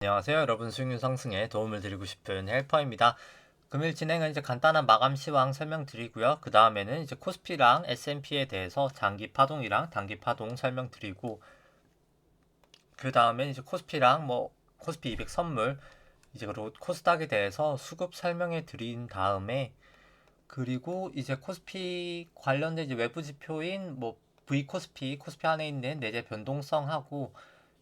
안녕하세요. 여러분 수익률 상승에 도움을 드리고 싶은 헬퍼입니다. 금일 진행은 이제 간단한 마감 시황 설명드리고요. 그 다음에는 이제 코스피랑 S&P에 대해서 장기 파동이랑 단기 파동 설명드리고, 그 다음에 이제 코스피랑 코스피 200 선물, 이제 그리고 코스닥에 대해서 수급 설명해 드린 다음에, 그리고 이제 코스피 관련된 이제 외부 지표인 V 코스피 안에 있는 내재 변동성하고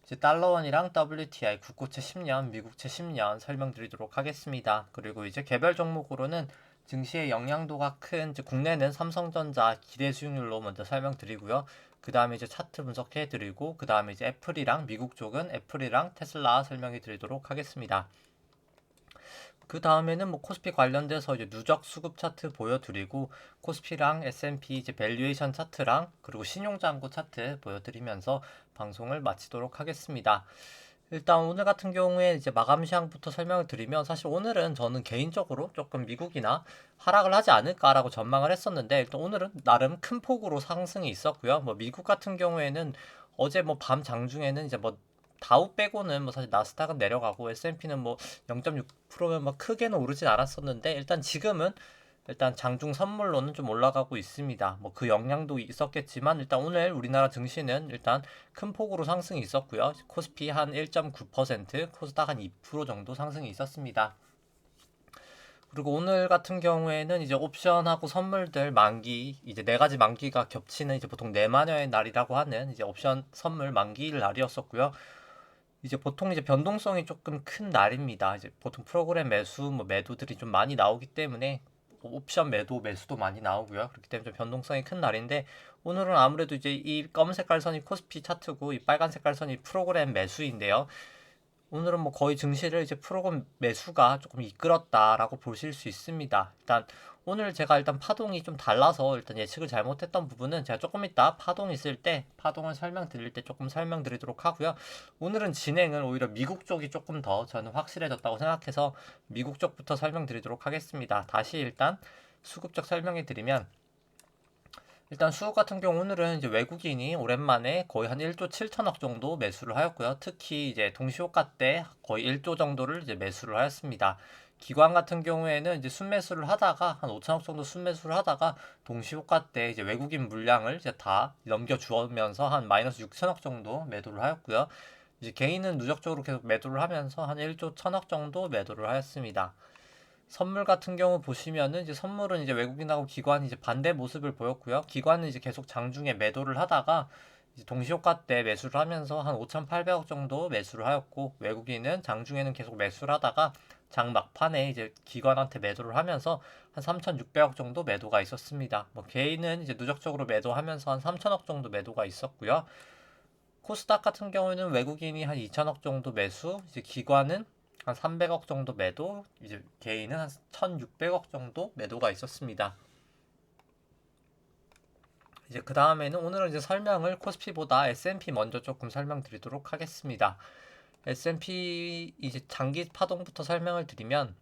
이제 달러원이랑 WTI 국고채 10년, 미국채 10년 설명드리도록 하겠습니다. 그리고 이제 개별 종목으로는 증시의 영향도가 큰 이제 국내는 삼성전자 기대 수익률로 먼저 설명드리고요. 그 다음에 이제 차트 분석해드리고, 그 다음에 이제 애플이랑 미국 쪽은 애플이랑 테슬라 설명해드리도록 하겠습니다. 그 다음에는 코스피 관련돼서 이제 누적 수급 차트 보여드리고, 코스피랑 S&P 이제 밸류에이션 차트랑 그리고 신용잔고 차트 보여드리면서 방송을 마치도록 하겠습니다. 일단 오늘 같은 경우에 이제 마감 시황부터 설명을 드리면, 사실 오늘은 저는 개인적으로 조금 미국이나 하락을 하지 않을까라고 전망을 했었는데, 일단 오늘은 나름 큰 폭으로 상승이 있었고요. 미국 같은 경우에는 어제 밤 장중에는 이제 다우 빼고는 사실 나스닥은 내려가고 S&P는 0.6%면 크게는 오르진 않았었는데, 일단 지금은 일단 장중 선물로는 좀 올라가고 있습니다. 그 영향도 있었겠지만 일단 오늘 우리나라 증시는 일단 큰 폭으로 상승이 있었고요. 코스피 한 1.9%, 코스닥 한 2% 정도 상승이 있었습니다. 그리고 오늘 같은 경우에는 이제 옵션하고 선물들 만기, 이제 네 가지 만기가 겹치는 이제 보통 내만여의 날이라고 하는 이제 옵션 선물 만기일 날이었었고요. 이제 보통 이제 변동성이 조금 큰 날입니다. 이제 보통 프로그램 매수, 매도들이 좀 많이 나오기 때문에 옵션 매수도 많이 나오고요. 그렇기 때문에 좀 변동성이 큰 날인데, 오늘은 아무래도 이제 이 검은 색깔 선이 코스피 차트고 이 빨간 색깔 선이 프로그램 매수인데요. 오늘은 거의 증시를 이제 프로그램 매수가 조금 이끌었다라고 보실 수 있습니다. 일단 오늘 제가 일단 파동이 좀 달라서 일단 예측을 잘못했던 부분은 제가 조금 이따 파동 있을 때 파동을 설명드릴 때 조금 설명드리도록 하고요. 오늘은 진행은 오히려 미국 쪽이 조금 더 저는 확실해졌다고 생각해서 미국 쪽부터 설명드리도록 하겠습니다. 다시 일단 수급적 설명해 드리면, 일단 수급 같은 경우 오늘은 이제 외국인이 오랜만에 거의 한 1조 7천억 정도 매수를 하였고요. 특히 이제 동시호가 때 거의 1조 정도를 이제 매수를 하였습니다. 기관 같은 경우에는 이제 순매수를 하다가 한 5천억 정도 순매수를 하다가 동시호가 때 이제 외국인 물량을 이제 다 넘겨주면서 한 마이너스 6천억 정도 매도를 하였고요. 이제 개인은 누적적으로 계속 매도를 하면서 한 1조 1천억 정도 매도를 하였습니다. 선물 같은 경우 보시면은 이제 선물은 이제 외국인하고 기관이 이제 반대 모습을 보였고요. 기관은 이제 계속 장중에 매도를 하다가 이제 동시효과 때 매수를 하면서 한 5,800억 정도 매수를 하였고, 외국인은 장중에는 계속 매수를 하다가 장 막판에 이제 기관한테 매도를 하면서 한 3,600억 정도 매도가 있었습니다. 개인은 이제 누적적으로 매도하면서 한 3,000억 정도 매도가 있었고요. 코스닥 같은 경우에는 외국인이 한 2천억 정도 매수, 이제 기관은 한 300억 정도 매도, 이제 개인은 한 1,600억 정도 매도가 있었습니다. 이제 그 다음에는 오늘은 이제 설명을 코스피보다 S&P 먼저 조금 설명드리도록 하겠습니다. S&P 이제 장기 파동부터 설명을 드리면,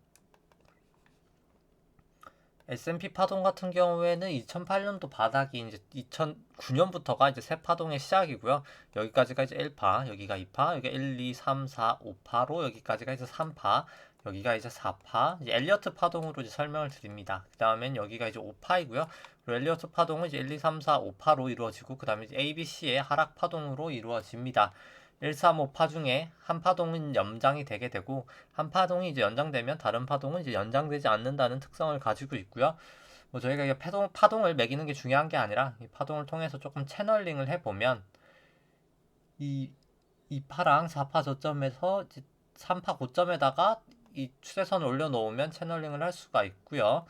S&P 파동 같은 경우에는 2008년도 바닥이 이제 2009년부터가 이제 새 파동의 시작이고요. 여기까지가 이제 1파, 여기가 2파, 여기가 1, 2, 3, 4, 5파로 여기까지가 이제 3파, 여기가 이제 4파, 이제 엘리어트 파동으로 이제 설명을 드립니다. 그 다음엔 여기가 이제 5파이고요. 그리고 엘리어트 파동은 이제 1, 2, 3, 4, 5파로 이루어지고, 그 다음에 이제 ABC의 하락 파동으로 이루어집니다. 1, 3, 5파 중에 한 파동은 연장이 되게 되고, 한 파동이 이제 연장되면 다른 파동은 이제 연장되지 않는다는 특성을 가지고 있고요. 저희가 이게 파동을 매기는 게 중요한 게 아니라 이 파동을 통해서 조금 채널링을 해보면, 이 2파랑 4파 저점에서 이제 3파 고점에다가 이 추세선을 올려놓으면 채널링을 할 수가 있고요.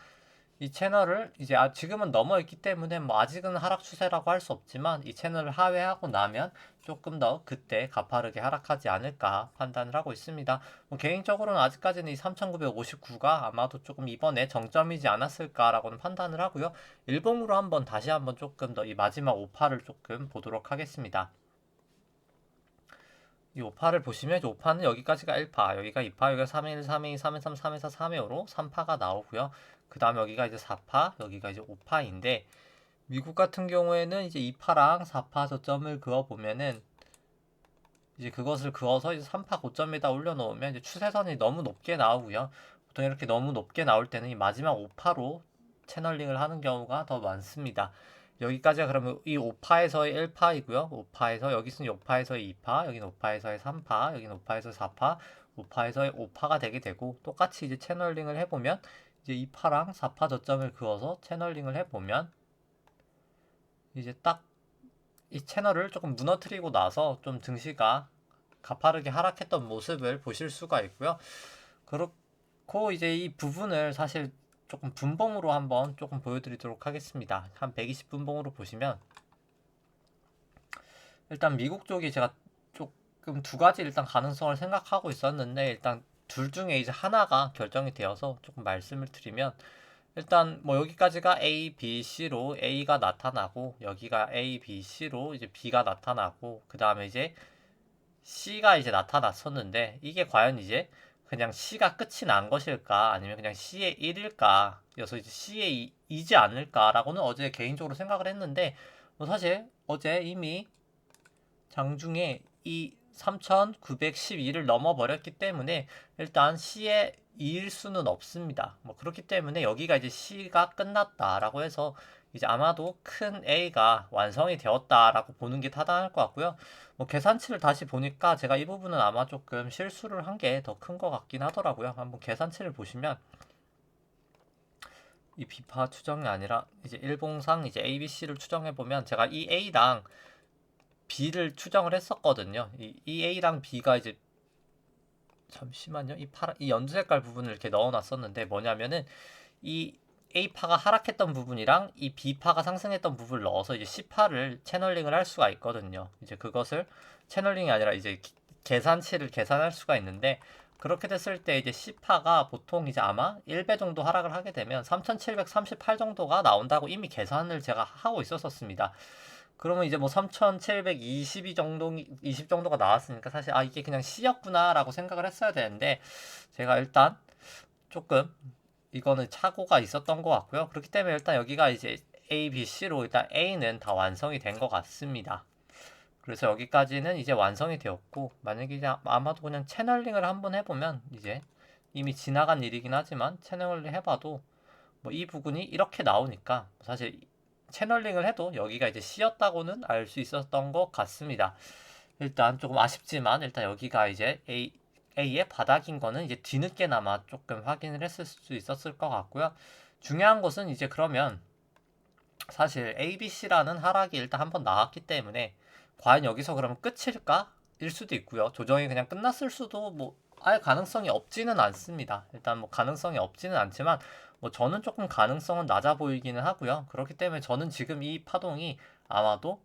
이 채널을 이제 지금은 넘어 있기 때문에 아직은 하락 추세라고 할 수 없지만, 이 채널을 하회하고 나면 조금 더 그때 가파르게 하락하지 않을까 판단을 하고 있습니다. 개인적으로는 아직까지는 이 3,959가 아마도 조금 이번에 정점이지 않았을까라고는 판단을 하고요. 일봉으로 다시 한번 조금 더 이 마지막 5파를 조금 보도록 하겠습니다. 이 5파를 보시면, 이 5파는 여기까지가 1파, 여기가 2파, 여기가 3일, 3일, 3일, 3, 3에서 3회로 3파가 나오고요. 그 다음에 여기가 이제 4파, 여기가 이제 5파인데, 미국 같은 경우에는 이제 2파랑 4파 저점을 그어보면은 이제 그것을 그어서 이제 3파 고점에다 올려놓으면 이제 추세선이 너무 높게 나오고요. 보통 이렇게 너무 높게 나올 때는 이 마지막 5파로 채널링을 하는 경우가 더 많습니다. 여기까지가 그러면 이 5파에서의 1파이고요. 5파에서 여기서는 6파에서의 2파, 여기는 5파에서의 3파, 여기는 5파에서 4파, 5파에서의 5파가 되게 되고 똑같이 이제 채널링을 해보면 이제 2파랑 4파 저점을 그어서 채널링을 해보면 이제 딱 이 채널을 조금 무너뜨리고 나서 좀 증시가 가파르게 하락했던 모습을 보실 수가 있고요. 그렇고 이제 이 부분을 사실 조금 분봉으로 한번 조금 보여드리도록 하겠습니다. 한 120분봉으로 보시면 일단 미국 쪽이 제가 조금 두 가지 일단 가능성을 생각하고 있었는데 일단 둘 중에 이제 하나가 결정이 되어서 조금 말씀을 드리면 일단 뭐 여기까지가 A, B, C로 A가 나타나고 여기가 A, B, C로 이제 B가 나타나고 그 다음에 이제 C가 이제 나타났었는데 이게 과연 이제 그냥 C가 끝이 난 것일까 아니면 그냥 C의 1일까 여기서 이제 C의 2지 않을까라고는 어제 개인적으로 생각을 했는데 뭐 사실 어제 이미 장중에 이 3912를 넘어버렸기 때문에 일단 C의 2일 수는 없습니다. 뭐 그렇기 때문에 여기가 이제 C가 끝났다라고 해서 이제 아마도 큰 A가 완성이 되었다라고 보는 게 타당할 것 같고요. 뭐 계산치를 다시 보니까 제가 이 부분은 아마 조금 실수를 한 게 더 큰 것 같긴 하더라고요. 한번 계산치를 보시면 이 비파 추정이 아니라 이제 일봉상 이제 A, B, C를 추정해 보면 제가 이 A랑 B를 추정을 했었거든요. 이 A랑 B가 이제 잠시만요. 이 연두 색깔 부분을 이렇게 넣어놨었는데 뭐냐면은 이 A파가 하락했던 부분이랑 이 B파가 상승했던 부분을 넣어서 이제 C파를 채널링을 할 수가 있거든요. 이제 그것을 채널링이 아니라 이제 계산치를 계산할 수가 있는데 그렇게 됐을 때 이제 C파가 보통 이제 아마 1배 정도 하락을 하게 되면 3738 정도가 나온다고 이미 계산을 제가 하고 있었습니다. 그러면 이제 뭐 3722 정도, 20 정도가 나왔으니까 사실 이게 그냥 C였구나라고 생각을 했어야 되는데 제가 일단 조금 이거는 착오가 있었던 것 같고요. 그렇기 때문에 일단 여기가 이제 A, B, C로 일단 A는 다 완성이 된 것 같습니다. 그래서 여기까지는 이제 완성이 되었고 만약에 이제 아마도 그냥 채널링을 한번 해보면 이제 이미 지나간 일이긴 하지만 채널링 해봐도 뭐 이 부분이 이렇게 나오니까 사실 채널링을 해도 여기가 이제 C였다고는 알 수 있었던 것 같습니다. 일단 조금 아쉽지만 일단 여기가 이제 A의 바닥인 거는 이제 뒤늦게나마 조금 확인을 했을 수 있었을 것 같고요. 중요한 것은 이제 그러면 사실 ABC라는 하락이 일단 한번 나왔기 때문에 과연 여기서 그러면 끝일까? 일 수도 있고요. 조정이 그냥 끝났을 수도 뭐 아예 가능성이 없지는 않습니다. 일단 뭐 가능성이 없지는 않지만 뭐 저는 조금 가능성은 낮아 보이기는 하고요. 그렇기 때문에 저는 지금 이 파동이 아마도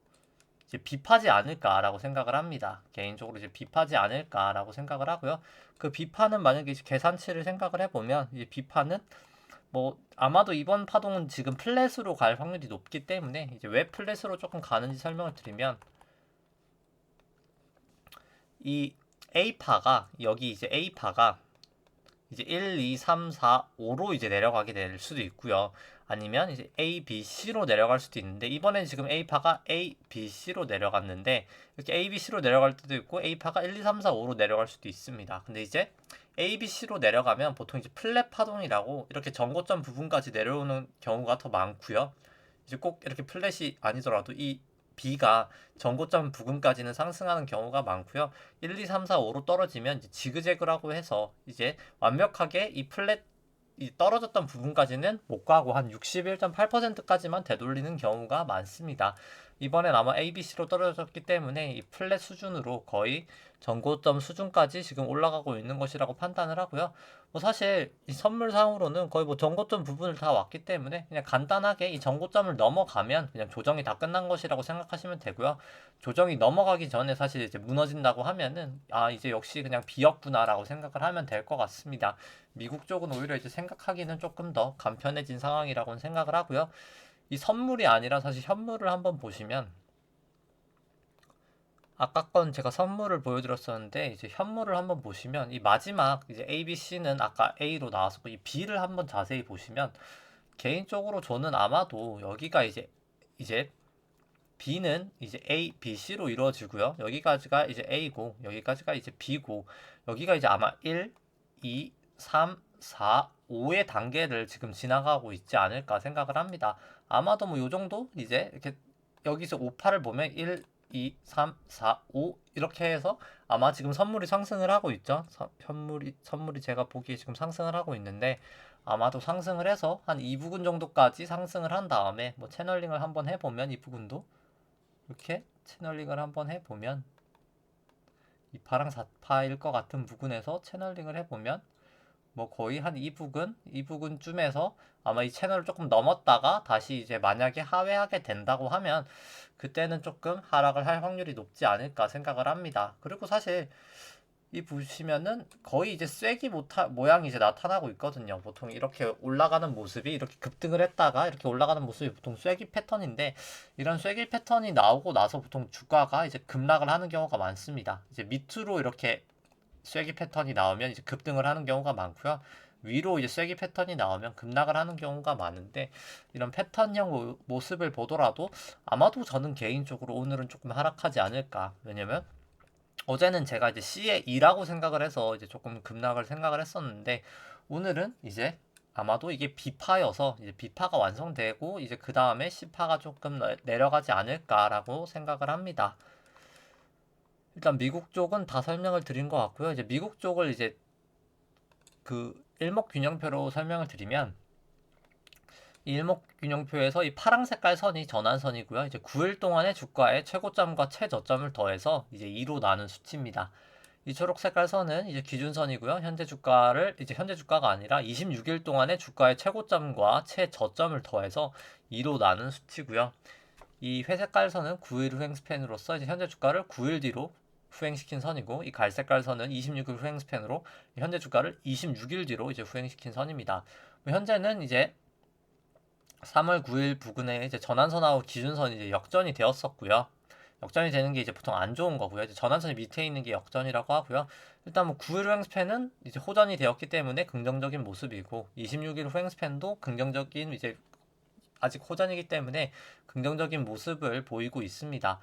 이제 비파지 않을까라고 생각을 합니다. 개인적으로 이제 비파지 않을까라고 생각을 하고요. 그 비파는 만약에 이제 계산치를 생각을 해보면 이제 비파는 뭐 아마도 이번 파동은 지금 플랫으로 갈 확률이 높기 때문에 이제 왜 플랫으로 조금 가는지 설명을 드리면 이 A파가 여기 이제 A파가 이제 1, 2, 3, 4, 5로 이제 내려가게 될 수도 있고요. 아니면 이제 A, B, C로 내려갈 수도 있는데 이번엔 지금 A파가 A, B, C로 내려갔는데 이렇게 A, B, C로 내려갈 때도 있고 A파가 1, 2, 3, 4, 5로 내려갈 수도 있습니다. 근데 이제 A, B, C로 내려가면 보통 이제 플랫 파동이라고 이렇게 전고점 부분까지 내려오는 경우가 더 많고요. 이제 꼭 이렇게 플랫이 아니더라도 이 B가 전고점 부근까지는 상승하는 경우가 많고요. 1, 2, 3, 4, 5로 떨어지면 이제 지그재그라고 해서 이제 완벽하게 이 플랫 이 떨어졌던 부분까지는 못 가고 한 61.8%까지만 되돌리는 경우가 많습니다. 이번엔 아마 ABC로 떨어졌기 때문에 이 플랫 수준으로 거의 전고점 수준까지 지금 올라가고 있는 것이라고 판단을 하고요. 뭐 사실 이 선물상으로는 거의 뭐 전고점 부분을 다 왔기 때문에 그냥 간단하게 이 전고점을 넘어가면 그냥 조정이 다 끝난 것이라고 생각하시면 되고요. 조정이 넘어가기 전에 사실 이제 무너진다고 하면은 이제 역시 그냥 비었구나라고 생각을 하면 될 것 같습니다. 미국 쪽은 오히려 이제 생각하기는 조금 더 간편해진 상황이라고는 생각을 하고요. 이 선물이 아니라 사실 현물을 한번 보시면 아까 건 제가 선물을 보여드렸었는데 이제 현물을 한번 보시면 이 마지막 이제 A, B, C는 아까 A로 나왔었고 이 B를 한번 자세히 보시면 개인적으로 저는 아마도 여기가 이제 B는 이제 A, B, C로 이루어지고요. 여기까지가 이제 A고, 여기까지가 이제 B고, 여기가 이제 아마 1, 2, 3, 4, 5의 단계를 지금 지나가고 있지 않을까 생각을 합니다. 아마도 뭐 요 정도 이제 이렇게 여기서 5, 8을 보면 1, 2, 3, 4, 5 이렇게 해서 아마 지금 선물이 상승을 하고 있죠. 선물이 제가 보기에 지금 상승을 하고 있는데 아마도 상승을 해서 한 이 부근 정도까지 상승을 한 다음에 뭐 채널링을 한번 해보면 이 부분도 이렇게 채널링을 한번 해보면 2파랑 4파일 것 같은 부근에서 채널링을 해보면 뭐 거의 한 이 부근쯤에서 아마 이 채널을 조금 넘었다가 다시 이제 만약에 하회하게 된다고 하면 그때는 조금 하락을 할 확률이 높지 않을까 생각을 합니다. 그리고 사실 이 보시면은 거의 이제 쐐기 모양이 이제 나타나고 있거든요. 보통 이렇게 올라가는 모습이 이렇게 급등을 했다가 이렇게 올라가는 모습이 보통 쐐기 패턴인데 이런 쐐기 패턴이 나오고 나서 보통 주가가 이제 급락을 하는 경우가 많습니다. 이제 밑으로 이렇게 쐐기 패턴이 나오면 이제 급등을 하는 경우가 많고요. 위로 이제 쐐기 패턴이 나오면 급락을 하는 경우가 많은데 이런 패턴형 모습을 보더라도 아마도 저는 개인적으로 오늘은 조금 하락하지 않을까. 왜냐면 어제는 제가 이제 C의 2라고 생각을 해서 이제 조금 급락을 생각을 했었는데 오늘은 이제 아마도 이게 B파여서 이제 B파가 완성되고 이제 그 다음에 C파가 조금 내려가지 않을까라고 생각을 합니다. 일단 미국 쪽은 다 설명을 드린 것 같고요. 이제 미국 쪽을 이제 그 일목균형표로 설명을 드리면 이 일목균형표에서 이 파란 색깔 선이 전환선이고요. 이제 9일 동안의 주가의 최고점과 최저점을 더해서 이제 2로 나눈 수치입니다. 이 초록 색깔 선은 이제 기준선이고요. 현재 주가가 아니라 26일 동안의 주가의 최고점과 최저점을 더해서 2로 나눈 수치고요. 이 회색깔 선은 9일 후행 스팬으로서 이제 현재 주가를 9일 뒤로 후행시킨 선이고 이 갈색깔 선은 26일 후행 스팬으로 현재 주가를 26일 뒤로 이제 후행시킨 선입니다. 현재는 이제 3월 9일 부근에 이제 전환선하고 기준선이 이제 역전이 되었었고요. 역전이 되는 게 이제 보통 안 좋은 거고요. 이제 전환선이 밑에 있는 게 역전이라고 하고요. 일단 뭐 9일 후행 스팬은 이제 호전이 되었기 때문에 긍정적인 모습이고 26일 후행 스팬도 긍정적인 이제 아직 호전이기 때문에 긍정적인 모습을 보이고 있습니다.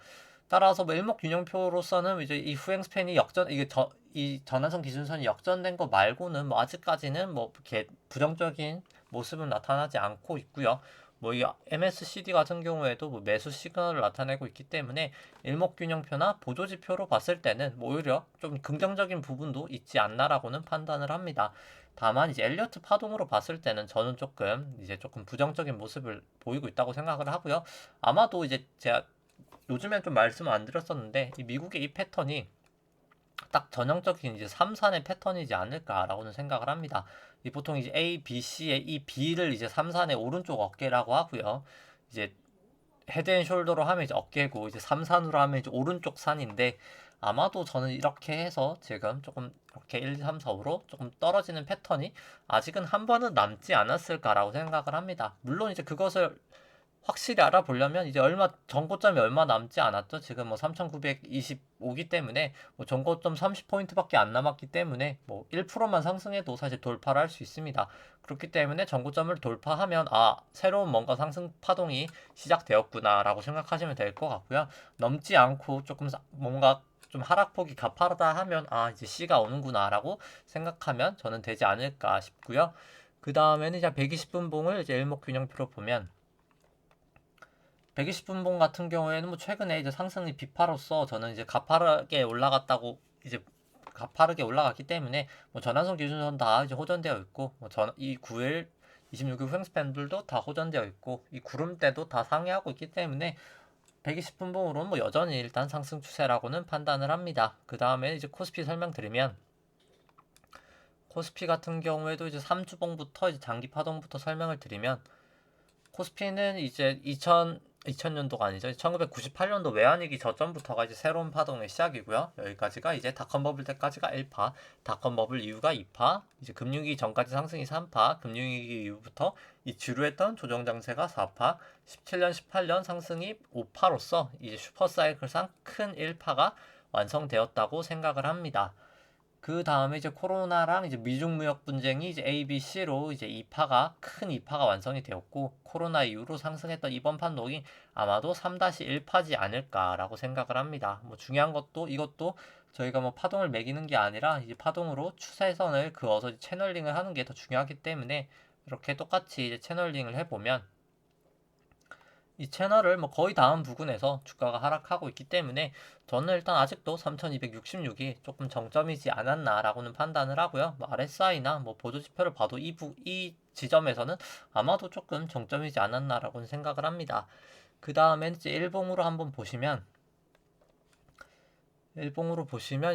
따라서 뭐 일목균형표로서는 이제 이 후행 스팬이 이 전환선 기준선이 역전된 거 말고는 뭐 아직까지는 뭐 이렇게 부정적인 모습은 나타나지 않고 있고요. 뭐 이 MSCD 같은 경우에도 뭐 매수 시그널을 나타내고 있기 때문에 일목균형표나 보조지표로 봤을 때는 뭐 오히려 좀 긍정적인 부분도 있지 않나라고는 판단을 합니다. 다만 이제 엘리어트 파동으로 봤을 때는 저는 조금 부정적인 모습을 보이고 있다고 생각을 하고요. 아마도 이제 제가 요즘엔 좀 말씀을 안 드렸었는데 이 미국의 이 패턴이 딱 전형적인 이제 3산의 패턴이지 않을까라고는 생각을 합니다. 이 보통 이제 A, B, C의 이 B를 이제 3산의 오른쪽 어깨라고 하고요. 이제 헤드앤숄더로 하면 이제 어깨고 이제 3산으로 하면 이제 오른쪽 산인데 아마도 저는 이렇게 해서 지금 조금 이렇게 1, 2, 3, 4, 5로 조금 떨어지는 패턴이 아직은 한 번은 남지 않았을까라고 생각을 합니다. 물론 이제 그것을 확실히 알아보려면 이제 전고점이 얼마 남지 않았죠. 지금 뭐 3,925기 때문에 뭐 전고점 30포인트밖에 안 남았기 때문에 뭐 1%만 상승해도 사실 돌파를 할 수 있습니다. 그렇기 때문에 전고점을 돌파하면 새로운 뭔가 상승 파동이 시작되었구나라고 생각하시면 될 것 같고요. 넘지 않고 조금 뭔가 좀 하락폭이 가파르다 하면 이제 C가 오는구나라고 생각하면 저는 되지 않을까 싶고요. 그 다음에는 이제 120분 봉을 이제 일목균형표로 보면 120분봉 같은 경우에는 뭐 최근에 이제 상승이 비파로서 저는 이제 가파르게 올라갔기 때문에 뭐 전환선 기준선 다 이제 호전되어 있고 이 9일 26일 후행스팬들도 다 호전되어 있고 이 구름대도 다 상회하고 있기 때문에 120분봉으로는 뭐 여전히 일단 상승 추세라고는 판단을 합니다. 그 다음에 이제 코스피 설명드리면 코스피 같은 경우에도 이제 3주봉부터 이제 장기 파동부터 설명을 드리면 코스피는 이제 2000년도가 아니죠. 1998년도 외환위기 저점부터가 이제 새로운 파동의 시작이고요. 여기까지가 이제 닷컴버블 때까지가 1파, 닷컴버블 이후가 2파, 이제 금융위기 전까지 상승이 3파, 금융위기 이후부터 이 주류했던 조정장세가 4파, 17년, 18년 상승이 5파로서 이제 슈퍼사이클상 큰 1파가 완성되었다고 생각을 합니다. 그 다음에 이제 코로나랑 이제 미중 무역 분쟁이 이제 A, B, C로 이제 큰 2파가 완성이 되었고, 코로나 이후로 상승했던 이번 판독이 아마도 3-1파지 않을까라고 생각을 합니다. 뭐 중요한 것도 이것도 저희가 뭐 파동을 매기는 게 아니라 이제 파동으로 추세선을 그어서 채널링을 하는 게 더 중요하기 때문에 이렇게 똑같이 이제 채널링을 해보면 이 채널을 뭐 거의 닿은 부근에서 주가가 하락하고 있기 때문에 저는 일단 아직도 3266이 조금 정점이지 않았나라고는 판단을 하고요. 뭐 RSI나 뭐 보조지표를 봐도 이 지점에서는 아마도 조금 정점이지 않았나라고는 생각을 합니다. 그 다음에 이제 일봉으로 보시면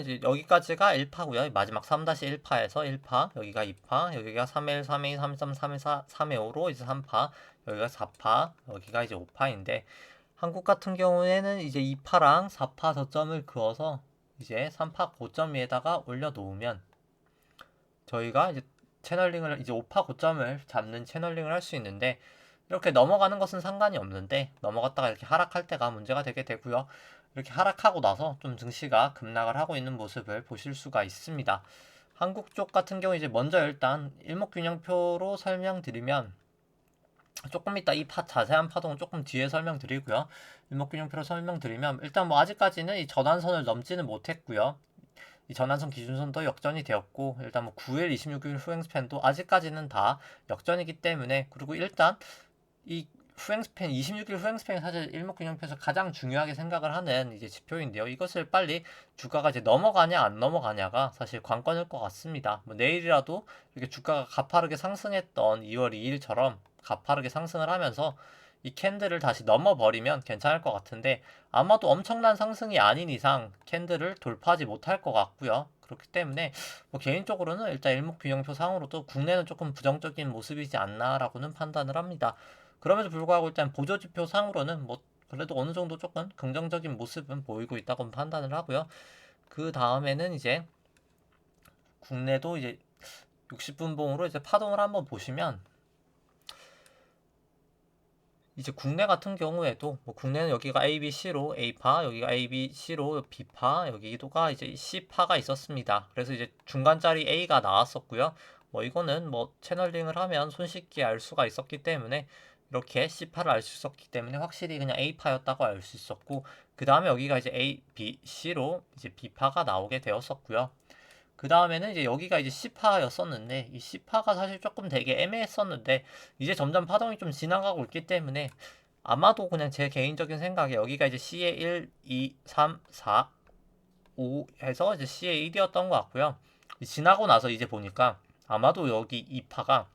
이제 여기까지가 1파고요. 마지막 3-1파에서 1파, 여기가 2파, 여기가 3일, 3일, 3.3, 3일, 4, 3일 5로 이제 3파, 여기가 4파, 여기가 이제 5파인데 한국 같은 경우에는 이제 2파랑 4파 저점을 그어서 이제 3파 고점 위에다가 올려놓으면 저희가 이제 채널링을 이제 5파 고점을 잡는 채널링을 할 수 있는데 이렇게 넘어가는 것은 상관이 없는데 넘어갔다가 이렇게 하락할 때가 문제가 되게 되고요. 이렇게 하락하고 나서 좀 증시가 급락을 하고 있는 모습을 보실 수가 있습니다. 한국 쪽 같은 경우 이제 먼저 일단 일목균형표로 설명드리면 조금 이따 이 자세한 파동은 조금 뒤에 설명드리고요. 일목균형표로 설명드리면 일단 뭐 아직까지는 이 전환선을 넘지는 못했고요. 이 전환선 기준선도 역전이 되었고 일단 뭐 9일, 26일 후행 스팬도 아직까지는 다 역전이기 때문에 그리고 일단 이 후행 스팬 26일 후행 스팬이 사실 일목균형표에서 가장 중요하게 생각을 하는 이제 지표인데요. 이것을 빨리 주가가 이제 넘어가냐 안 넘어가냐가 사실 관건일 것 같습니다. 뭐 내일이라도 이렇게 주가가 가파르게 상승했던 2월 2일처럼 가파르게 상승을 하면서 이 캔들을 다시 넘어버리면 괜찮을 것 같은데 아마도 엄청난 상승이 아닌 이상 캔들을 돌파하지 못할 것 같고요. 그렇기 때문에 뭐 개인적으로는 일단 일목균형표 상으로도 국내는 조금 부정적인 모습이지 않나라고는 판단을 합니다. 그럼에도 불구하고 일단 보조지표 상으로는 뭐 그래도 어느 정도 조금 긍정적인 모습은 보이고 있다고 판단을 하고요. 그 다음에는 이제 국내도 이제 60분봉으로 이제 파동을 한번 보시면 이제 국내 같은 경우에도 뭐 국내는 여기가 A, B, C로 A파, 여기가 A, B, C로 B파, 여기도가 이제 C파가 있었습니다. 그래서 이제 중간짜리 A가 나왔었고요. 뭐 이거는 뭐 채널링을 하면 손쉽게 알 수가 있었기 때문에 이렇게 C파를 알 수 있었기 때문에 확실히 그냥 A파였다고 알 수 있었고 그 다음에 여기가 이제 A, B, C로 이제 B파가 나오게 되었었고요. 그 다음에는 이제 여기가 이제 C파였었는데 이 C파가 사실 조금 되게 애매했었는데 이제 점점 파동이 좀 지나가고 있기 때문에 아마도 그냥 제 개인적인 생각에 여기가 이제 C의 1, 2, 3, 4, 5 해서 이제 C의 1이었던 것 같고요. 지나고 나서 이제 보니까 아마도 여기 이 파가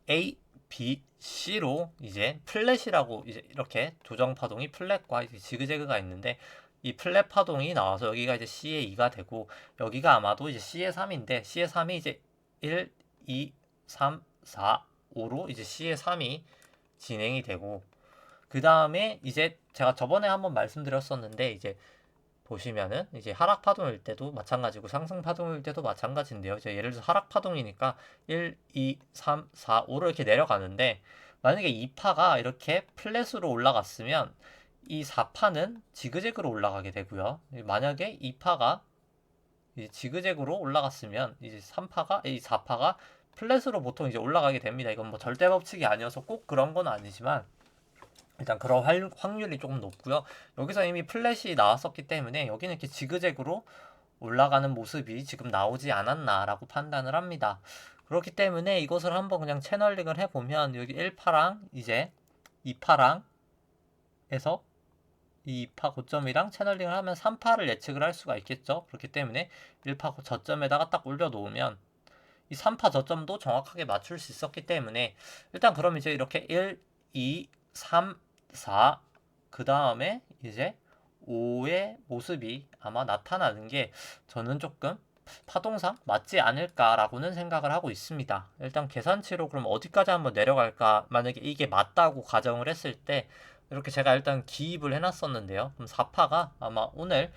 A, B, C로 이제 플랫이라고 이제 이렇게 조정 파동이 플랫과 이제 지그재그가 있는데 이 플랫 파동이 나와서 여기가 이제 C의 2가 되고 여기가 아마도 이제 C의 3인데 C의 3이 이제 1, 2, 3, 4, 5로 이제 C의 3이 진행이 되고 그 다음에 이제 제가 저번에 한번 말씀드렸었는데 이제 보시면은 이제 하락 파동일 때도 마찬가지고 상승 파동일 때도 마찬가지인데요. 이제 예를 들어서 하락 파동이니까 1, 2, 3, 4, 5로 이렇게 내려가는데 만약에 2파가 이렇게 플랫으로 올라갔으면 이 4파는 지그재그로 올라가게 되고요. 만약에 2파가 지그재그로 올라갔으면 이제 3파가 이 4파가 플랫으로 보통 이제 올라가게 됩니다. 이건 뭐 절대 법칙이 아니어서 꼭 그런 건 아니지만 일단 그런 확률이 조금 높고요. 여기서 이미 플랫이 나왔었기 때문에 여기는 이렇게 지그재그로 올라가는 모습이 지금 나오지 않았나라고 판단을 합니다. 그렇기 때문에 이것을 한번 그냥 채널링을 해보면 여기 1파랑 이제 2파랑 해서 이 2파 고점이랑 채널링을 하면 3파를 예측을 할 수가 있겠죠. 그렇기 때문에 1파 저점에다가 딱 올려놓으면 이 3파 저점도 정확하게 맞출 수 있었기 때문에 일단 그럼 이제 이렇게 1, 2, 3, 4, 그 다음에 이제 5의 모습이 아마 나타나는 게 저는 조금 파동상 맞지 않을까라고는 생각을 하고 있습니다. 일단 계산치로 그럼 어디까지 한번 내려갈까? 만약에 이게 맞다고 가정을 했을 때 이렇게 제가 일단 기입을 해놨었는데요. 그럼 4파가 아마 오늘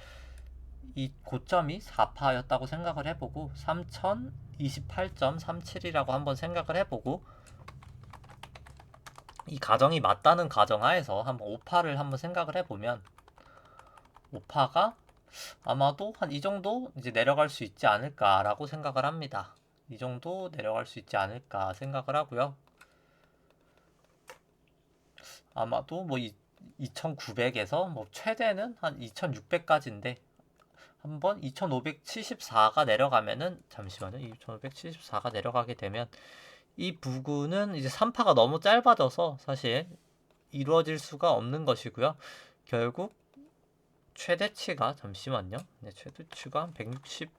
이 고점이 4파였다고 생각을 해보고 3028.37이라고 한번 생각을 해보고 이 가정이 맞다는 가정하에서 한번 5파를 한번 생각을 해보면 5파가 아마도 한 이 정도 이제 내려갈 수 있지 않을까라고 생각을 합니다. 이 정도 내려갈 수 있지 않을까 생각을 하고요. 아마도 뭐 2900에서 뭐 최대는 한 2600까지인데 한번 2574가 내려가면은 잠시만요. 2574가 내려가게 되면 이 부근은 이제 3파가 너무 짧아져서 사실 이루어질 수가 없는 것이고요. 결국 최대치가 잠시만요. 네, 최대치가 160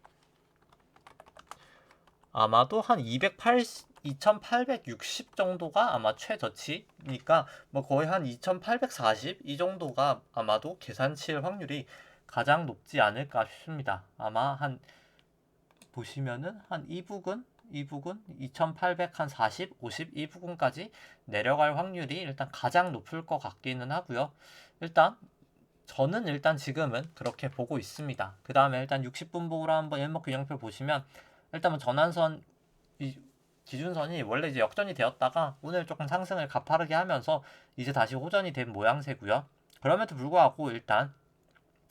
아마도 한 280, 2860 정도가 아마 최저치니까 뭐 거의 한 2840 이 정도가 아마도 계산치일 확률이 가장 높지 않을까 싶습니다. 아마 한 보시면은 한 이 부근 2800 한 40, 50 이 부근까지 내려갈 확률이 일단 가장 높을 것 같기는 하고요. 일단 저는 일단 지금은 그렇게 보고 있습니다. 그 다음에 일단 60분 보고로 한번 일목균형표 보시면 일단 뭐 전환선 이 기준선이 원래 이제 역전이 되었다가 오늘 조금 상승을 가파르게 하면서 이제 다시 호전이 된 모양새고요. 그럼에도 불구하고 일단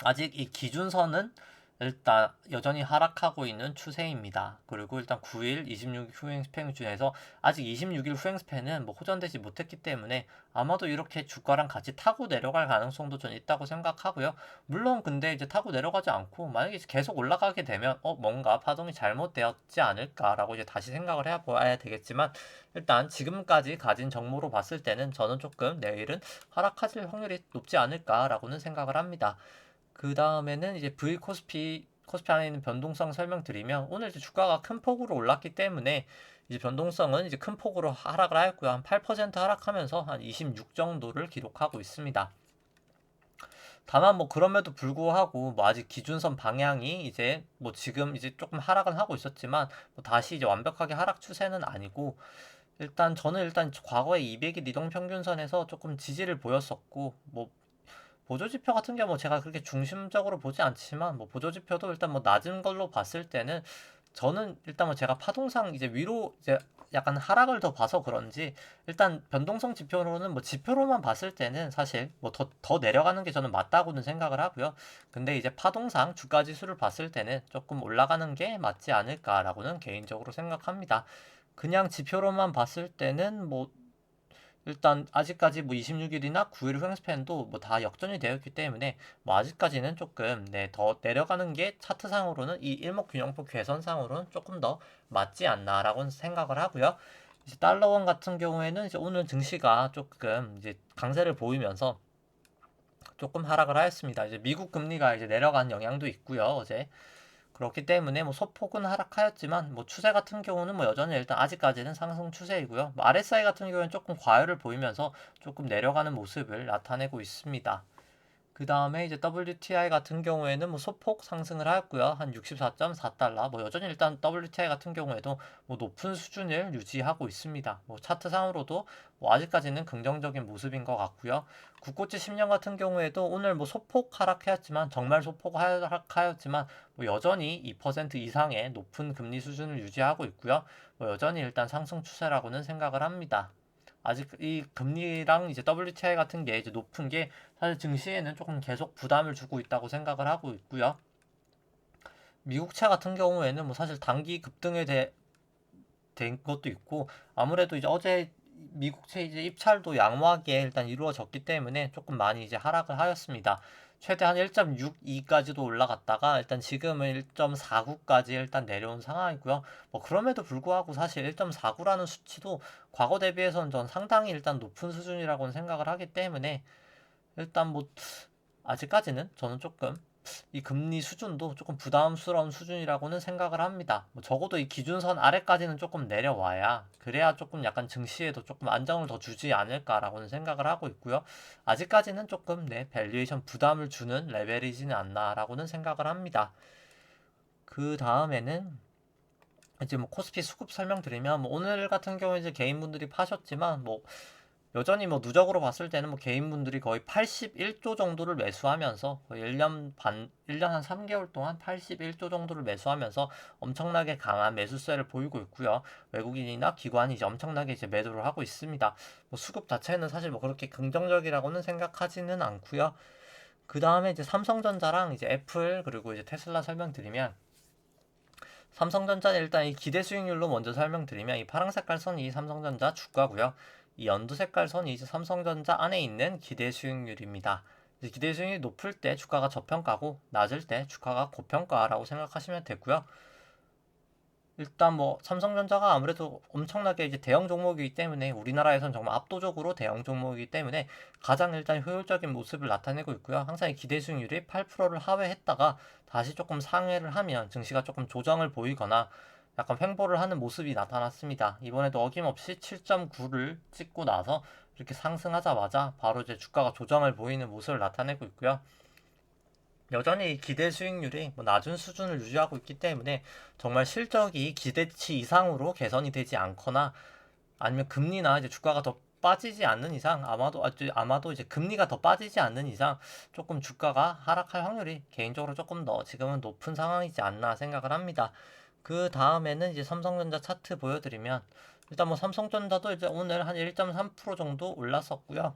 아직 이 기준선은 일단 여전히 하락하고 있는 추세입니다. 그리고 일단 9일, 26일 후행 스팬 중에서 아직 26일 후행 스팬은 뭐 호전되지 못했기 때문에 아마도 이렇게 주가랑 같이 타고 내려갈 가능성도 전 있다고 생각하고요. 물론 근데 이제 타고 내려가지 않고 만약에 계속 올라가게 되면 뭔가 파동이 잘못되었지 않을까라고 이제 다시 생각을 해봐야 되겠지만 일단 지금까지 가진 정보로 봤을 때는 저는 조금 내일은 하락할 확률이 높지 않을까라고는 생각을 합니다. 그 다음에는 이제 V 코스피 안에 있는 변동성 설명드리면 오늘 이제 주가가 큰 폭으로 올랐기 때문에 이제 변동성은 이제 큰 폭으로 하락을 하였고요. 한 8% 하락하면서 한 26 정도를 기록하고 있습니다. 다만 뭐 그럼에도 불구하고 뭐 아직 기준선 방향이 이제 뭐 지금 이제 조금 하락은 하고 있었지만 뭐 다시 이제 완벽하게 하락 추세는 아니고 일단 저는 일단 과거에 200일 이동평균선에서 조금 지지를 보였었고 뭐 보조지표 같은 경우 제가 그렇게 중심적으로 보지 않지만 뭐 보조지표도 일단 뭐 낮은 걸로 봤을 때는 저는 일단 뭐 제가 파동상 이제 위로 이제 약간 하락을 더 봐서 그런지 일단 변동성 지표로는 뭐 지표로만 봤을 때는 사실 뭐 더 내려가는 게 저는 맞다고는 생각을 하고요. 근데 이제 파동상 주가 지수를 봤을 때는 조금 올라가는 게 맞지 않을까라고는 개인적으로 생각합니다. 그냥 지표로만 봤을 때는 뭐 일단 아직까지 뭐 26일이나 9일 후행스팬도 뭐 다 역전이 되었기 때문에 뭐 아직까지는 조금 더 내려가는 게 차트상으로는 이 일목균형표 개선상으로는 조금 더 맞지 않나라고 생각을 하고요. 이제 달러원 같은 경우에는 이제 오늘 증시가 조금 이제 강세를 보이면서 조금 하락을 하였습니다. 이제 미국 금리가 이제 내려간 영향도 있고요. 어제 그렇기 때문에 뭐 소폭은 하락하였지만 뭐 추세 같은 경우는 뭐 여전히 일단 아직까지는 상승 추세이고요. 뭐 RSI 같은 경우에는 조금 과열을 보이면서 조금 내려가는 모습을 나타내고 있습니다. 그 다음에 이제 WTI 같은 경우에는 뭐 소폭 상승을 하였고요. 한 64.4달러. 뭐 여전히 일단 WTI 같은 경우에도 뭐 높은 수준을 유지하고 있습니다. 뭐 차트상으로도 뭐 아직까지는 긍정적인 모습인 것 같고요. 국고채 10년 같은 경우에도 오늘 뭐 소폭 하락하였지만 정말 소폭 하락하였지만 뭐 여전히 2% 이상의 높은 금리 수준을 유지하고 있고요. 뭐 여전히 일단 상승 추세라고는 생각을 합니다. 아직 이 금리랑 이제 WTI 같은 게 이제 높은 게 사실 증시에는 조금 계속 부담을 주고 있다고 생각을 하고 있고요. 미국채 같은 경우에는 뭐 사실 단기 급등에 된 것도 있고 아무래도 이제 어제 미국채 이제 입찰도 양호하게 일단 이루어졌기 때문에 조금 많이 이제 하락을 하였습니다. 최대 한 1.62까지도 올라갔다가 일단 지금은 1.49까지 일단 내려온 상황이고요. 뭐 그럼에도 불구하고 사실 1.49라는 수치도 과거 대비해서는 전 상당히 일단 높은 수준이라고는 생각을 하기 때문에 일단 뭐 아직까지는 저는 조금 이 금리 수준도 조금 부담스러운 수준이라고는 생각을 합니다. 뭐 적어도 이 기준선 아래까지는 조금 내려와야 그래야 조금 약간 증시에도 조금 안정을 더 주지 않을까라고는 생각을 하고 있고요. 아직까지는 조금 밸류에이션 부담을 주는 레벨이지는 않나라고는 생각을 합니다. 그 다음에는 이제 뭐 코스피 수급 설명드리면 뭐 오늘 같은 경우에 이제 개인분들이 파셨지만 뭐 여전히 뭐 누적으로 봤을 때는 뭐 개인분들이 거의 81조 정도를 매수하면서 거의 1년 한 3개월 동안 81조 정도를 매수하면서 엄청나게 강한 매수세를 보이고 있고요. 외국인이나 기관이 이제 엄청나게 이제 매도를 하고 있습니다. 뭐 수급 자체는 사실 뭐 그렇게 긍정적이라고는 생각하지는 않고요. 그 다음에 이제 삼성전자랑 이제 애플 그리고 이제 테슬라 설명드리면, 삼성전자는 일단 이 기대 수익률로 먼저 설명드리면, 이 파란 색깔 선이 삼성전자 주가고요. 이 연두 색깔 선이 이제 삼성전자 안에 있는 기대 수익률입니다. 이제 기대 수익률이 높을 때 주가가 저평가고 낮을 때 주가가 고평가라고 생각하시면 되고요. 일단 뭐 삼성전자가 아무래도 엄청나게 이제 대형 종목이기 때문에, 우리나라에선 정말 압도적으로 대형 종목이기 때문에 가장 일단 효율적인 모습을 나타내고 있고요. 항상 이 기대 수익률이 8%를 하회했다가 다시 조금 상회를 하면 증시가 조금 조정을 보이거나 약간 횡보를 하는 모습이 나타났습니다. 이번에도 어김없이 7.9를 찍고 나서 이렇게 상승하자마자 바로 이제 주가가 조정을 보이는 모습을 나타내고 있고요. 여전히 기대 수익률이 뭐 낮은 수준을 유지하고 있기 때문에 정말 실적이 기대치 이상으로 개선이 되지 않거나, 아니면 금리나 이제 주가가 더 빠지지 않는 이상, 아마도 이제 금리가 더 빠지지 않는 이상 조금 주가가 하락할 확률이 개인적으로 조금 더 지금은 높은 상황이지 않나 생각을 합니다. 그 다음에는 이제 삼성전자 차트 보여드리면, 일단 뭐 삼성전자도 이제 오늘 한 1.3% 정도 올랐었고요.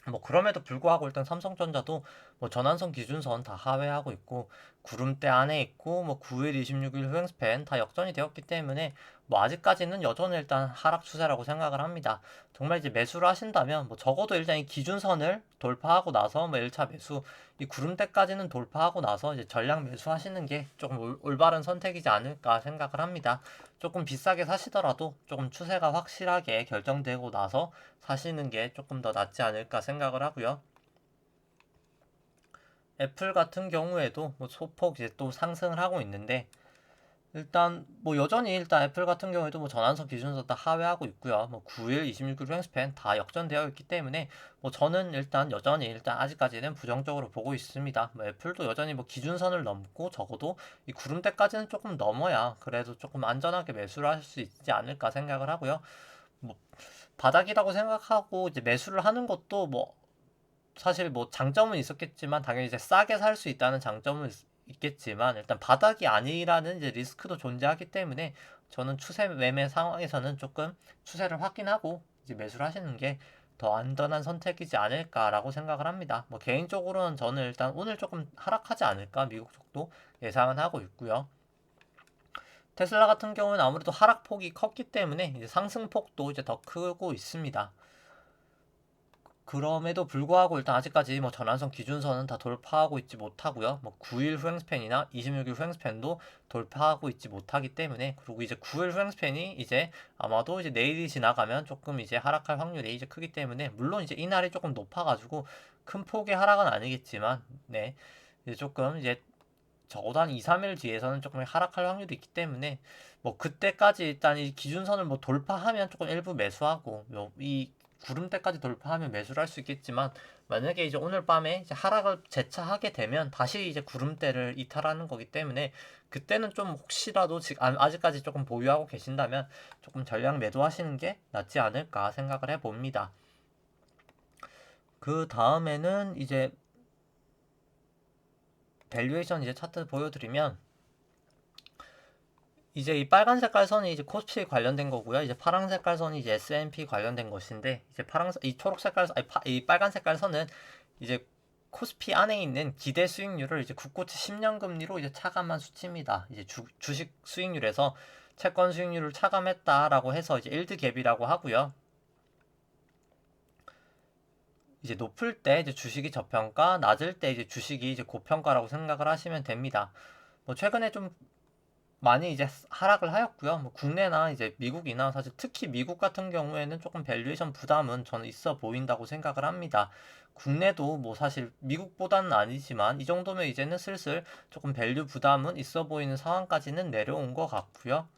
뭐 그럼에도 불구하고 일단 삼성전자도 뭐 전환선 기준선 다 하회하고 있고, 구름대 안에 있고, 뭐 9일, 26일 후행스팬 다 역전이 되었기 때문에 뭐 아직까지는 여전히 일단 하락 추세라고 생각을 합니다. 정말 이제 매수를 하신다면 뭐 적어도 일단 이 기준선을 돌파하고 나서 뭐 1차 매수, 이 구름대까지는 돌파하고 나서 이제 전량 매수하시는 게 조금 올바른 선택이지 않을까 생각을 합니다. 조금 비싸게 사시더라도 조금 추세가 확실하게 결정되고 나서 사시는 게 조금 더 낫지 않을까 생각을 하고요. 애플 같은 경우에도 뭐 소폭 이제 또 상승을 하고 있는데, 일단 뭐 여전히 일단 애플 같은 경우에도 뭐 전환선 기준선 다 하회하고 있고요. 뭐 9일, 26일 횡스팬 다 역전되어 있기 때문에 뭐 저는 일단 여전히 일단 아직까지는 부정적으로 보고 있습니다. 뭐 애플도 여전히 뭐 기준선을 넘고 적어도 이 구름대까지는 조금 넘어야 그래도 조금 안전하게 매수를 할 수 있지 않을까 생각을 하고요. 뭐 바닥이라고 생각하고 이제 매수를 하는 것도 뭐 사실 뭐 장점은 있었겠지만, 당연히 이제 싸게 살 수 있다는 장점은 있겠지만, 일단 바닥이 아니라는 이제 리스크도 존재하기 때문에 저는 추세 매매 상황에서는 조금 추세를 확인하고 이제 매수를 하시는 게 더 안전한 선택이지 않을까라고 생각을 합니다. 뭐 개인적으로는 저는 일단 오늘 조금 하락하지 않을까 미국 쪽도 예상은 하고 있고요. 테슬라 같은 경우는 아무래도 하락폭이 컸기 때문에 이제 상승폭도 이제 더 크고 있습니다. 그럼에도 불구하고 일단 아직까지 뭐 전환선 기준선은 다 돌파하고 있지 못하고요. 뭐 9일 후행스팬이나 26일 후행스팬도 돌파하고 있지 못하기 때문에, 그리고 이제 9일 후행스팬이 이제 아마도 이제 내일이 지나가면 조금 이제 하락할 확률이 이제 크기 때문에, 물론 이제 이날이 조금 높아가지고 큰 폭의 하락은 아니겠지만, 네, 이제 조금 이제 적어도 한 2, 3일 뒤에서는 조금 하락할 확률이 있기 때문에 뭐 그때까지 일단 이 기준선을 뭐 돌파하면 조금 일부 매수하고, 이 구름대까지 돌파하면 매수를 할 수 있겠지만, 만약에 이제 오늘 밤에 이제 하락을 재차하게 되면 다시 이제 구름대를 이탈하는 거기 때문에, 그때는 좀 혹시라도 아직까지 조금 보유하고 계신다면 조금 전량 매도하시는 게 낫지 않을까 생각을 해봅니다. 그 다음에는 이제 밸류에이션 이제 차트 보여드리면, 이제 이 빨간 색깔 선이 이제 코스피 관련된 거고요. 이제 파란 색깔 선이 이제 S&P 관련된 것인데, 이제 이 초록 색깔 이 빨간 색깔 선은 이제 코스피 안에 있는 기대 수익률을 이제 국고채 10년 금리로 이제 차감한 수치입니다. 이제 주식 수익률에서 채권 수익률을 차감했다라고 해서 이제 일드 갭이라고 하고요. 이제 높을 때 이제 주식이 저평가, 낮을 때 이제 주식이 이제 고평가라고 생각을 하시면 됩니다. 뭐 최근에 좀 많이 이제 하락을 하였고요. 뭐 국내나 이제 미국이나, 사실 특히 미국 같은 경우에는 조금 밸류에이션 부담은 저는 있어 보인다고 생각을 합니다. 국내도 뭐 사실 미국보다는 아니지만 이 정도면 이제는 슬슬 조금 밸류 부담은 있어 보이는 상황까지는 내려온 것 같고요.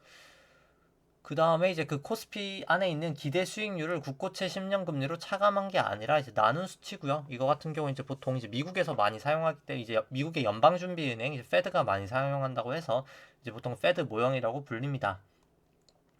그 다음에 이제 그 코스피 안에 있는 기대 수익률을 국고채 10년 금리로 차감한 게 아니라 이제 나눈 수치고요. 이거 같은 경우 이제 보통 이제 미국에서 많이 사용하기 때문에, 이제 미국의 연방준비은행 이제 페드가 많이 사용한다고 해서 이제 보통 페드 모형이라고 불립니다.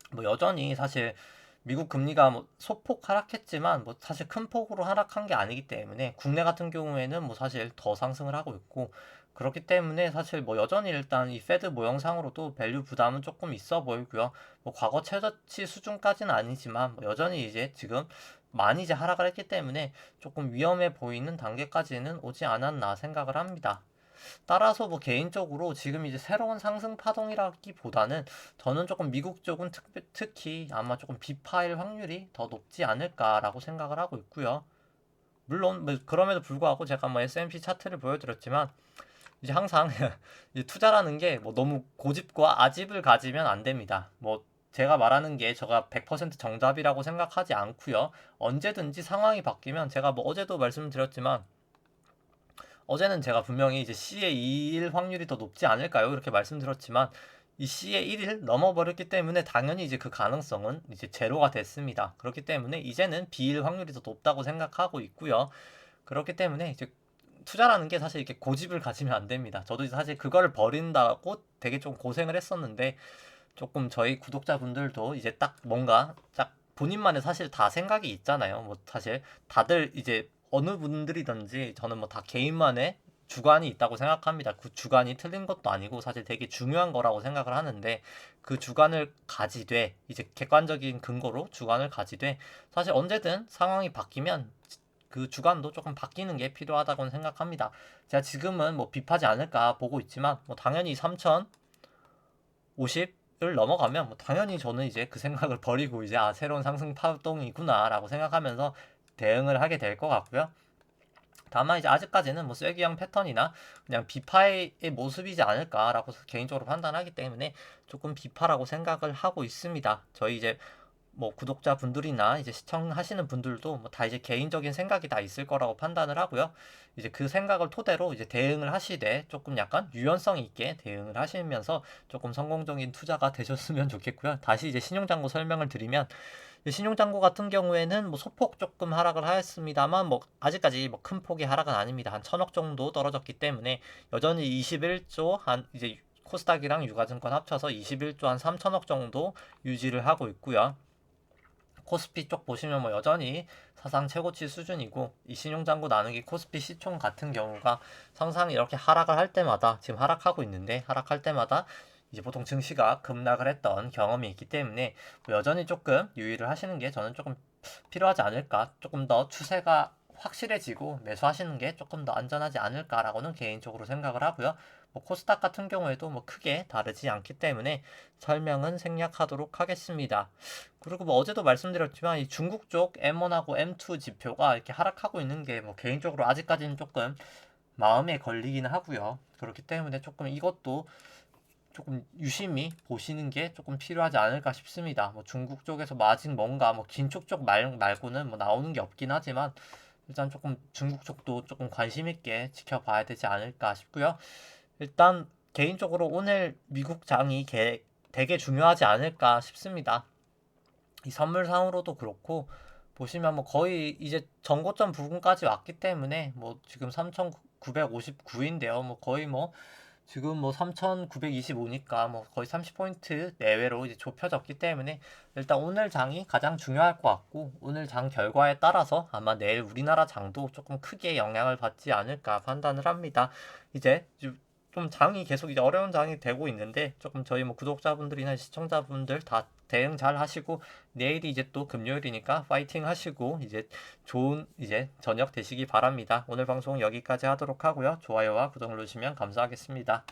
뭐 여전히 사실 미국 금리가 뭐 소폭 하락했지만 뭐 사실 큰 폭으로 하락한 게 아니기 때문에, 국내 같은 경우에는 뭐 사실 더 상승을 하고 있고, 그렇기 때문에 사실 뭐 여전히 일단 이 페드 모형상으로도 밸류 부담은 조금 있어 보이고요. 뭐 과거 최저치 수준까지는 아니지만 뭐 여전히 이제 지금 많이 이제 하락을 했기 때문에 조금 위험해 보이는 단계까지는 오지 않았나 생각을 합니다. 따라서 뭐 개인적으로 지금 이제 새로운 상승 파동이라기보다는 저는 조금 미국 쪽은 특히 아마 조금 비파일 확률이 더 높지 않을까라고 생각을 하고 있고요. 물론 뭐 그럼에도 불구하고 제가 뭐 S&P 차트를 보여드렸지만 이제 항상 이제 투자라는 게 뭐 너무 고집과 아집을 가지면 안 됩니다. 뭐 제가 말하는 게 제가 100% 정답이라고 생각하지 않고요. 언제든지 상황이 바뀌면 제가 뭐 어제도 말씀드렸지만 어제는 제가 분명히 이제 C의 2일 확률이 더 높지 않을까요? 이렇게 말씀드렸지만 이 C의 1일 넘어버렸기 때문에 당연히 이제 그 가능성은 이제 제로가 됐습니다. 그렇기 때문에 이제는 B일 확률이 더 높다고 생각하고 있고요. 그렇기 때문에 이제 투자라는 게 사실 이렇게 고집을 가지면 안 됩니다. 저도 사실 그걸 버린다고 되게 좀 고생을 했었는데 조금 저희 구독자분들도 이제 딱 뭔가 딱 본인만의 사실 다 생각이 있잖아요. 뭐 사실 다들 이제 어느 분들이든지 저는 뭐 다 개인만의 주관이 있다고 생각합니다. 그 주관이 틀린 것도 아니고 사실 되게 중요한 거라고 생각을 하는데 그 주관을 가지되 이제 객관적인 근거로 주관을 가지되 사실 언제든 상황이 바뀌면 그 주관도 조금 바뀌는 게 필요하다고 생각합니다. 제가 지금은 뭐 비파지 않을까 보고 있지만 뭐 당연히 3050을 넘어가면 뭐 당연히 저는 이제 그 생각을 버리고 이제 새로운 상승 파동이구나라고 생각하면서 대응을 하게 될 것 같고요. 다만 이제 아직까지는 뭐 쐐기형 패턴이나 그냥 비파의 모습이지 않을까라고 개인적으로 판단하기 때문에 조금 비파라고 생각을 하고 있습니다. 저희 이제 뭐 구독자분들이나 이제 시청하시는 분들도 뭐 다 이제 개인적인 생각이 다 있을 거라고 판단을 하고요. 이제 그 생각을 토대로 이제 대응을 하시되 조금 약간 유연성 있게 대응을 하시면서 조금 성공적인 투자가 되셨으면 좋겠고요. 다시 이제 신용장고 설명을 드리면 신용장고 같은 경우에는 뭐 소폭 조금 하락을 하였습니다만 뭐 아직까지 뭐 큰 폭의 하락은 아닙니다. 한 1,000억 정도 떨어졌기 때문에 여전히 21조 한 이제 코스닥이랑 유가증권 합쳐서 21조 한 3천억 정도 유지를 하고 있고요. 코스피 쪽 보시면 뭐 여전히 사상 최고치 수준이고 이 신용장고 나누기 코스피 시총 같은 경우가 항상 이렇게 하락을 할 때마다 지금 하락하고 있는데 하락할 때마다 이제 보통 증시가 급락을 했던 경험이 있기 때문에 뭐 여전히 조금 유의를 하시는 게 저는 조금 필요하지 않을까 조금 더 추세가 확실해지고 매수하시는 게 조금 더 안전하지 않을까라고는 개인적으로 생각을 하고요. 뭐 코스닥 같은 경우에도 뭐 크게 다르지 않기 때문에 설명은 생략하도록 하겠습니다. 그리고 뭐 어제도 말씀드렸지만 이 중국 쪽 M1하고 M2 지표가 이렇게 하락하고 있는 게 뭐 개인적으로 아직까지는 조금 마음에 걸리기는 하고요. 그렇기 때문에 조금 이것도 조금 유심히 보시는 게 조금 필요하지 않을까 싶습니다. 뭐 중국 쪽에서 뭐 아직 뭔가 뭐 긴축 쪽 말고는 뭐 나오는 게 없긴 하지만 일단 조금 중국 쪽도 조금 관심 있게 지켜봐야 되지 않을까 싶고요. 일단 개인적으로 오늘 미국 장이 되게 중요하지 않을까 싶습니다. 이 선물상으로도 그렇고 보시면 뭐 거의 이제 전고점 부근까지 왔기 때문에 뭐 지금 3,959인데요. 뭐 거의 뭐 지금 뭐 3,925니까 뭐 거의 30포인트 내외로 이제 좁혀졌기 때문에 일단 오늘 장이 가장 중요할 것 같고 오늘 장 결과에 따라서 아마 내일 우리나라 장도 조금 크게 영향을 받지 않을까 판단을 합니다. 이제 좀 장이 계속 이제 어려운 장이 되고 있는데 조금 저희 뭐 구독자분들이나 시청자분들 다 대응 잘 하시고 내일이 이제 또 금요일이니까 파이팅 하시고 이제 좋은 이제 저녁 되시기 바랍니다. 오늘 방송 여기까지 하도록 하고요. 좋아요와 구독 누르시면 감사하겠습니다.